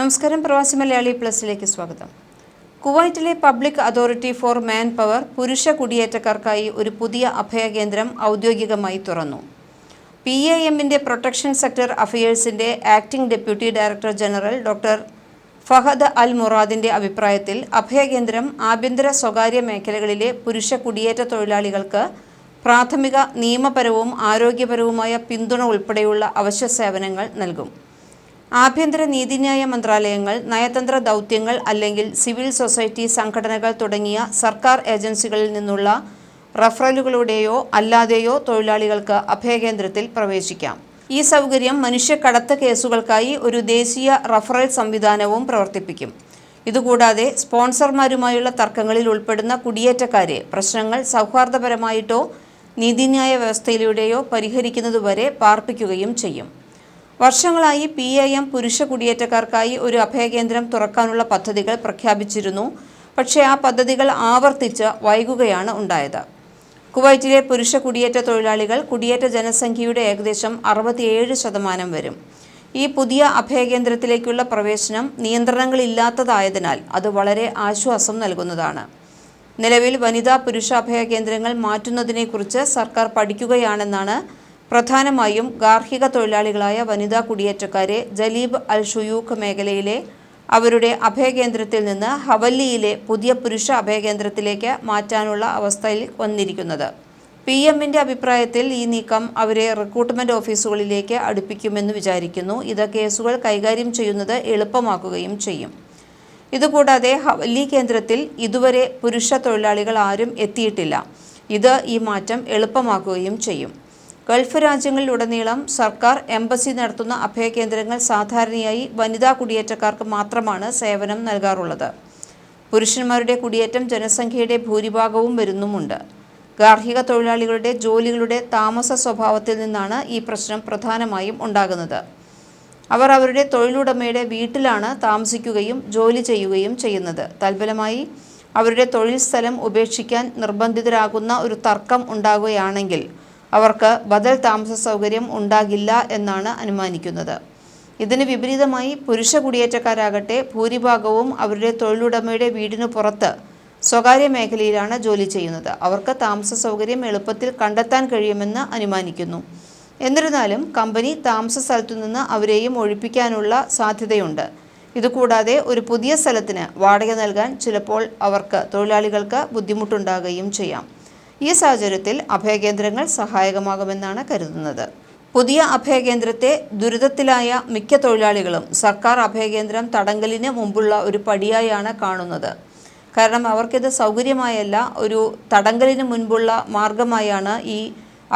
നമസ്കാരം. പ്രവാസി മലയാളി പ്ലസിലേക്ക് സ്വാഗതം. കുവൈറ്റിലെ public authority for manpower പുരുഷ കുടിയേറ്റക്കാർക്കായി ഒരു പുതിയ അഭയകേന്ദ്രം ഔദ്യോഗികമായി തുറന്നു. PAMന്റെ പ്രൊട്ടക്ഷൻ സെക്ടർ അഫയേഴ്സിന്റെ acting deputy director general doctor Fahad al മുറാദിന്റെ അഭിപ്രായത്തിൽ അഭയകേന്ദ്രം ആഭ്യന്തര സ്വകാര്യ മേഖലകളിലെ പുരുഷ കുടിയേറ്റ തൊഴിലാളികൾക്ക് പ്രാഥമിക നിയമപരവും ആരോഗ്യപരവുമായ പിന്തുണ ഉൾപ്പെടെയുള്ള അവശ്യ സേവനങ്ങൾ നൽകും. ആഭ്യന്തര നീതിന്യായ മന്ത്രാലയങ്ങൾ, നയതന്ത്ര ദൗത്യങ്ങൾ അല്ലെങ്കിൽ സിവിൽ സൊസൈറ്റി സംഘടനകൾ തുടങ്ങിയ സർക്കാർ ഏജൻസികളിൽ നിന്നുള്ള റഫറലുകളുടെയോ അല്ലാതെയോ തൊഴിലാളികൾക്ക് അഭയകേന്ദ്രത്തിൽ പ്രവേശിക്കാം. ഈ സൗകര്യം മനുഷ്യക്കടത്ത് കേസുകൾക്കായി ഒരു ദേശീയ റഫറൽ സംവിധാനവും പ്രവർത്തിപ്പിക്കും. ഇതുകൂടാതെ സ്പോൺസർമാരുമായുള്ള തർക്കങ്ങളിൽ ഉൾപ്പെടുന്ന കുടിയേറ്റക്കാരെ പ്രശ്നങ്ങൾ സൗഹാർദ്ദപരമായിട്ടോ നീതിന്യായ വ്യവസ്ഥയിലൂടെയോ പരിഹരിക്കുന്നതുവരെ പാർപ്പിക്കുകയും ചെയ്യും. വർഷങ്ങളായി PAM പുരുഷ കുടിയേറ്റക്കാർക്കായി ഒരു അഭയകേന്ദ്രം തുറക്കാനുള്ള പദ്ധതികൾ പ്രഖ്യാപിച്ചിരുന്നു. പക്ഷേ ആ പദ്ധതികൾ ആവർത്തിച്ച് വൈകുകയാണ് ഉണ്ടായത്. കുവൈറ്റിലെ പുരുഷ കുടിയേറ്റ തൊഴിലാളികൾ കുടിയേറ്റ ജനസംഖ്യയുടെ ഏകദേശം 67% വരും. ഈ പുതിയ അഭയകേന്ദ്രത്തിലേക്കുള്ള പ്രവേശനം നിയന്ത്രണങ്ങളില്ലാത്തതായതിനാൽ അത് വളരെ ആശ്വാസം നൽകുന്നതാണ്. നിലവിൽ വനിതാ പുരുഷ അഭയകേന്ദ്രങ്ങൾ മാറ്റുന്നതിനെക്കുറിച്ച് സർക്കാർ പഠിക്കുകയാണെന്നാണ് പ്രധാനമായും ഗാർഹിക തൊഴിലാളികളായ വനിതാ കുടിയേറ്റക്കാരെ ജലീബ് അൽ ഷുയൂഖ് മേഖലയിലെ അവരുടെ അഭയകേന്ദ്രത്തിൽ നിന്ന് ഹവല്ലിയിലെ പുതിയ പുരുഷ അഭയകേന്ദ്രത്തിലേക്ക് മാറ്റാനുള്ള അവസ്ഥയിൽ വന്നിരിക്കുന്നത്. PMന്റെ അഭിപ്രായത്തിൽ ഈ നീക്കം അവരെ റിക്രൂട്ട്മെന്റ് ഓഫീസുകളിലേക്ക് അടുപ്പിക്കുമെന്ന് വിചാരിക്കുന്നു. ഇത് കേസുകൾ കൈകാര്യം ചെയ്യുന്നത് എളുപ്പമാക്കുകയും ചെയ്യും. ഇതുകൂടാതെ ഹവല്ലി കേന്ദ്രത്തിൽ ഇതുവരെ പുരുഷ തൊഴിലാളികൾ ആരും എത്തിയിട്ടില്ല. ഇത് ഈ മാറ്റം എളുപ്പമാക്കുകയും ചെയ്യും. ഗൾഫ് രാജ്യങ്ങളിലുടനീളം സർക്കാർ എംബസി നടത്തുന്ന അഭയകേന്ദ്രങ്ങൾ സാധാരണയായി വനിതാ കുടിയേറ്റക്കാർക്ക് മാത്രമാണ് സേവനം നൽകാറുള്ളത്. പുരുഷന്മാരുടെ കുടിയേറ്റം ജനസംഖ്യയുടെ ഭൂരിഭാഗവും വരുന്നുമുണ്ട്. ഗാർഹിക തൊഴിലാളികളുടെ ജോലികളുടെ താമസ സ്വഭാവത്തിൽ നിന്നാണ് ഈ പ്രശ്നം പ്രധാനമായും ഉണ്ടാകുന്നത്. അവർ അവരുടെ തൊഴിലുടമയുടെ വീട്ടിലാണ് താമസിക്കുകയും ജോലി ചെയ്യുകയും ചെയ്യുന്നത്. തൽഫലമായി അവരുടെ തൊഴിൽ സ്ഥലം ഉപേക്ഷിക്കാൻ നിർബന്ധിതരാകുന്ന ഒരു തർക്കം ഉണ്ടാകുകയാണെങ്കിൽ അവർക്ക് ബദൽ താമസ സൗകര്യം ഉണ്ടാകില്ല എന്നാണ് അനുമാനിക്കുന്നത്. ഇതിന് വിപരീതമായി പുരുഷ കുടിയേറ്റക്കാരാകട്ടെ ഭൂരിഭാഗവും അവരുടെ തൊഴിലുടമയുടെ വീടിനു പുറത്ത് സ്വകാര്യ മേഖലയിലാണ് ജോലി ചെയ്യുന്നത്. അവർക്ക് താമസ സൗകര്യം എളുപ്പത്തിൽ കണ്ടെത്താൻ കഴിയുമെന്ന് അനുമാനിക്കുന്നു. എന്നിരുന്നാലും കമ്പനി താമസ സ്ഥലത്തു നിന്ന് അവരെയും ഒഴിപ്പിക്കാനുള്ള സാധ്യതയുണ്ട്. ഇതുകൂടാതെ ഒരു പുതിയ സ്ഥലത്തിന് വാടക നൽകാൻ ചിലപ്പോൾ അവർക്ക് തൊഴിലാളികൾക്ക് ബുദ്ധിമുട്ടുണ്ടാകുകയും ചെയ്യാം. ഈ സാഹചര്യത്തിൽ അഭയകേന്ദ്രങ്ങൾ സഹായകമാകുമെന്നാണ് കരുതുന്നത്. പുതിയ അഭയകേന്ദ്രത്തെ ദുരിതത്തിലായ മിക്ക തൊഴിലാളികളും സർക്കാർ അഭയകേന്ദ്രം തടങ്കലിന് മുമ്പുള്ള ഒരു പടിയായാണ് കാണുന്നത്. കാരണം അവർക്കിത് സൗകര്യമായല്ല, ഒരു തടങ്കലിന് മുൻപുള്ള മാർഗമായാണ് ഈ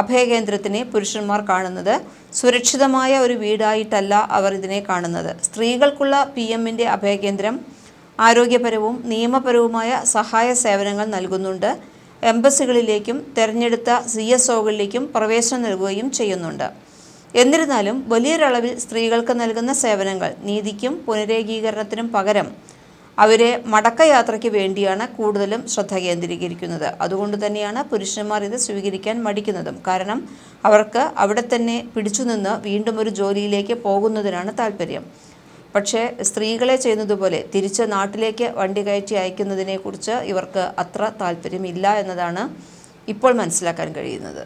അഭയകേന്ദ്രത്തിനെ പുരുഷന്മാർ കാണുന്നത്. സുരക്ഷിതമായ ഒരു വീടായിട്ടല്ല അവർ ഇതിനെ കാണുന്നത്. സ്ത്രീകൾക്കുള്ള PMന്റെ അഭയകേന്ദ്രം ആരോഗ്യപരവും നിയമപരവുമായ സഹായ സേവനങ്ങൾ നൽകുന്നുണ്ട്. എംബസികളിലേക്കും തെരഞ്ഞെടുത്ത CSOകളിലേക്കും പ്രവേശനം നൽകുകയും ചെയ്യുന്നുണ്ട്. എന്നിരുന്നാലും വലിയൊരളവിൽ സ്ത്രീകൾക്ക് നൽകുന്ന സേവനങ്ങൾ നീതിക്കും പുനരേകീകരണത്തിനും പകരം അവരെ മടക്കയാത്രയ്ക്ക് വേണ്ടിയാണ് കൂടുതലും ശ്രദ്ധ കേന്ദ്രീകരിക്കുന്നത്. അതുകൊണ്ട് തന്നെയാണ് പുരുഷന്മാർ ഇത് സ്വീകരിക്കാൻ മടിക്കുന്നതും. കാരണം അവർക്ക് അവിടെ തന്നെ പിടിച്ചുനിന്ന് വീണ്ടും ഒരു ജോലിയിലേക്ക് പോകുന്നതിനാണ് താല്പര്യം. പക്ഷേ സ്ത്രീകളെ ചെയ്യുന്നതുപോലെ തിരിച്ച് നാട്ടിലേക്ക് വണ്ടി കയറ്റി അയക്കുന്നതിനെക്കുറിച്ച് ഇവർക്ക് അത്ര താല്പര്യമില്ല എന്നതാണ് ഇപ്പോൾ മനസ്സിലാക്കാൻ കഴിയുന്നത്.